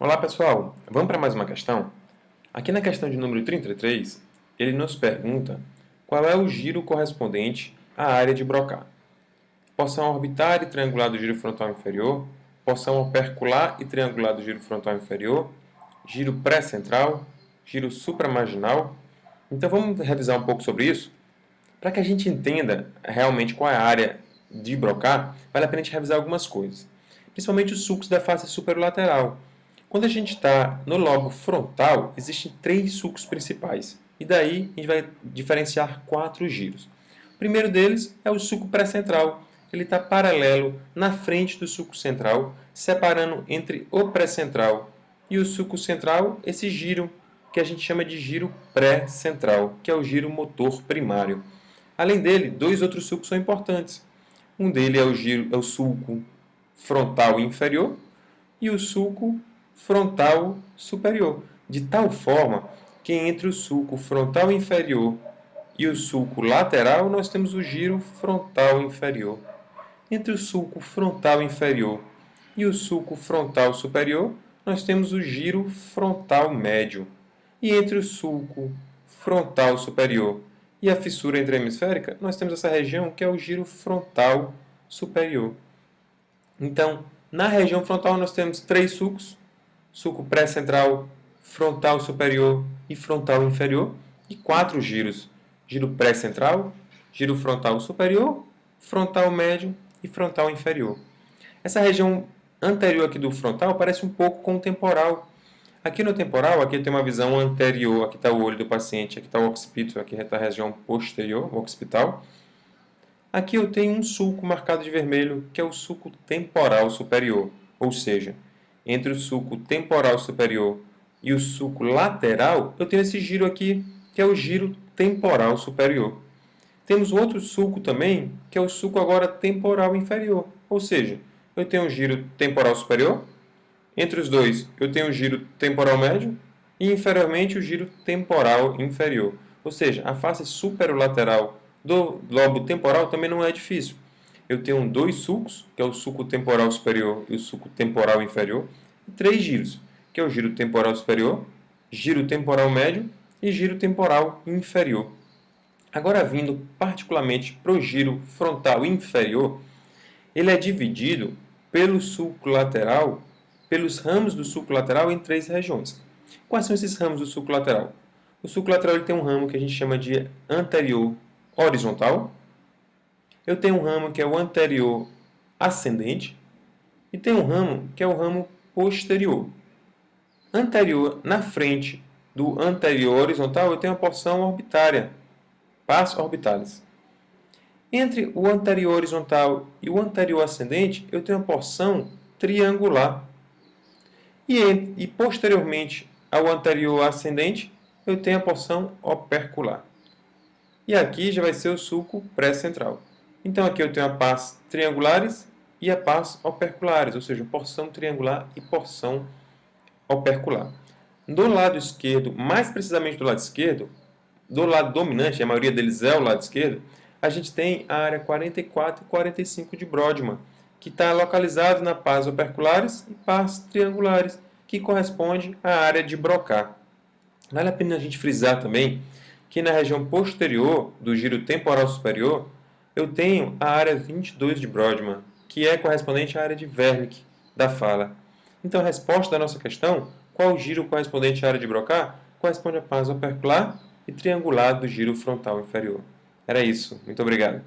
Olá pessoal, vamos para mais uma questão? Aqui na questão de número 33, ele nos pergunta qual é o giro correspondente à área de Broca. Porção orbitar e triangular do giro frontal inferior, porção opercular e triangular do giro frontal inferior, giro pré-central, giro supramarginal. Então vamos revisar um pouco sobre isso? Para que a gente entenda realmente qual é a área de Broca, vale a pena a gente revisar algumas coisas. Principalmente os sulcos da face superolateral. Quando a gente está no lobo frontal, existem três sulcos principais. E daí a gente vai diferenciar quatro giros. O primeiro deles é o sulco pré-central. Ele está paralelo na frente do sulco central, separando entre o pré-central e o sulco central esse giro que a gente chama de giro pré-central, que é o giro motor primário. Além dele, dois outros sulcos são importantes. Um deles é o sulco frontal inferior e o sulco frontal superior, de tal forma que entre o sulco frontal inferior e o sulco lateral nós temos o giro frontal inferior. Entre o sulco frontal inferior e o sulco frontal superior nós temos o giro frontal médio. E entre o sulco frontal superior e a fissura intrahemisférica, nós temos essa região que é o giro frontal superior. Então, na região frontal nós temos três sulcos: sulco pré-central, frontal superior e frontal inferior, e quatro giros: giro pré-central, giro frontal superior, frontal médio e frontal inferior. Essa região anterior aqui do frontal parece um pouco com o temporal. Aqui no temporal, aqui tem uma visão anterior, aqui está o olho do paciente, aqui está o occipito, aqui está a região posterior, o occipital. Aqui eu tenho um sulco marcado de vermelho, que é o sulco temporal superior, ou seja, entre o sulco temporal superior e o sulco lateral, eu tenho esse giro aqui, que é o giro temporal superior. Temos outro sulco também, que é o sulco agora temporal inferior, ou seja, eu tenho um giro temporal superior, entre os dois eu tenho o giro temporal médio e inferiormente o giro temporal inferior. Ou seja, a face superolateral do lobo temporal também não é difícil. Eu tenho dois sulcos, que é o sulco temporal superior e o sulco temporal inferior, e três giros, que é o giro temporal superior, giro temporal médio e giro temporal inferior. Agora, vindo particularmente para o giro frontal inferior, ele é dividido pelo sulco lateral, pelos ramos do sulco lateral em três regiões. Quais são esses ramos do sulco lateral? O sulco lateral ele tem um ramo que a gente chama de anterior horizontal. Eu tenho um ramo que é o anterior ascendente. E tem um ramo que é o ramo posterior. Anterior, na frente do anterior horizontal, eu tenho a porção orbitária, pars orbitalis. Entre o anterior horizontal e o anterior ascendente, eu tenho a porção triangular. E posteriormente ao anterior ascendente, eu tenho a porção opercular. E aqui já vai ser o sulco pré-central. Então aqui eu tenho a pars triangulares e a pars operculares, ou seja, porção triangular e porção opercular. Do lado esquerdo, mais precisamente do lado esquerdo, do lado dominante, a maioria deles é o lado esquerdo, a gente tem a área 44 e 45 de Brodmann, que está localizado na pars operculares e pars triangulares, que corresponde à área de Broca. Vale a pena a gente frisar também que na região posterior do giro temporal superior, eu tenho a área 22 de Brodmann, que é correspondente à área de Wernicke da fala. Então, a resposta da nossa questão, qual o giro correspondente à área de Broca, corresponde à pars opercular e triangular do giro frontal inferior. Era isso. Muito obrigado.